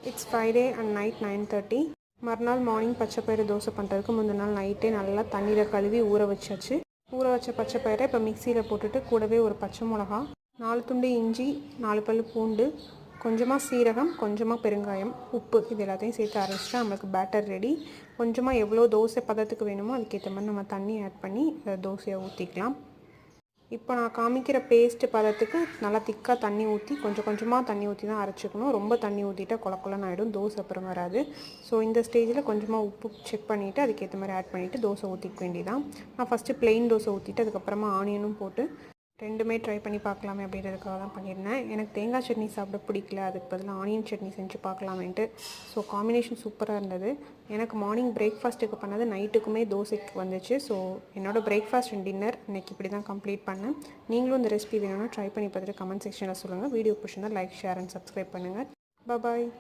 It's Friday and night 9:30. மறுநாள் morning பச்சைப்பயிறு தோசை பண்ணுறதுக்கு முந்தின நாள் நைட்டே நல்லா தண்ணியில் கழுவி ஊற வச்சாச்சு. ஊற வச்ச பச்சைப்பயிரை இப்போ மிக்சியில் போட்டுட்டு கூடவே ஒரு பச்சை மிளகா, 4 துண்டு இஞ்சி, 4 பல் பூண்டு, கொஞ்சமாக சீரகம், கொஞ்சமாக பெருங்காயம், உப்பு இது எல்லாத்தையும் சேர்த்து அரைச்சிட்டு நம்மளுக்கு பேட்டர் ரெடி. கொஞ்சமாக எவ்வளோ தோசை பதத்துக்கு வேணுமோ அதுக்கேற்ற மாதிரி நம்ம தண்ணி ஆட் பண்ணி தோசையை ஊற்றிக்கலாம். இப்போ நான் காமிக்கிற பேஸ்ட்டு பதத்துக்கு நல்லா திக்காக தண்ணி ஊற்றி கொஞ்சம் கொஞ்சமாக தண்ணி ஊற்றி தான் அரைச்சிக்கணும். ரொம்ப தண்ணி ஊற்றிட்டா கொலன்னு ஆகிடும், தோசை அப்புறம் வராது. ஸோ இந்த ஸ்டேஜில் கொஞ்சமாக உப்பு செக் பண்ணிவிட்டு அதுக்கேற்ற மாதிரி ஆட் பண்ணிவிட்டு தோசை ஊற்றிக்க வேண்டியதான். நான் ஃபஸ்ட்டு ப்ளெயின் தோசை ஊற்றிட்டு அதுக்கப்புறமா ஆனியனும் போட்டு ரெண்டுமே ட்ரை பண்ணி பார்க்கலாமே அப்படின்றதுக்காக தான் பண்ணியிருந்தேன். எனக்கு தேங்காய் சட்னி சாப்பிட பிடிக்கல, அதுக்கு பதிலாக ஆனியன் சட்னி செஞ்சு பார்க்கலாமேன்ட்டு. ஸோ காம்பினேஷன் சூப்பராக இருந்தது. எனக்கு மார்னிங் பிரேக்ஃபாஸ்ட்டுக்கு பண்ணது நைட்டுக்குமே தோசைக்கு வந்துச்சு. ஸோ என்னோடய பிரேக்ஃபாஸ்ட் அண்ட் டின்னர் இன்றைக்கி இப்படி தான் கம்ப்ளீட் பண்ணேன். நீங்களும் இந்த ரெசிபி வேணும்னா ட்ரை பண்ணி பார்த்துட்டு கமெண்ட் செக்ஷனில் சொல்லுங்கள். வீடியோ பிடிச்சிருந்தா லைக், ஷேர் அண்ட் சப்ஸ்கிரைப் பண்ணுங்கள். பாய்.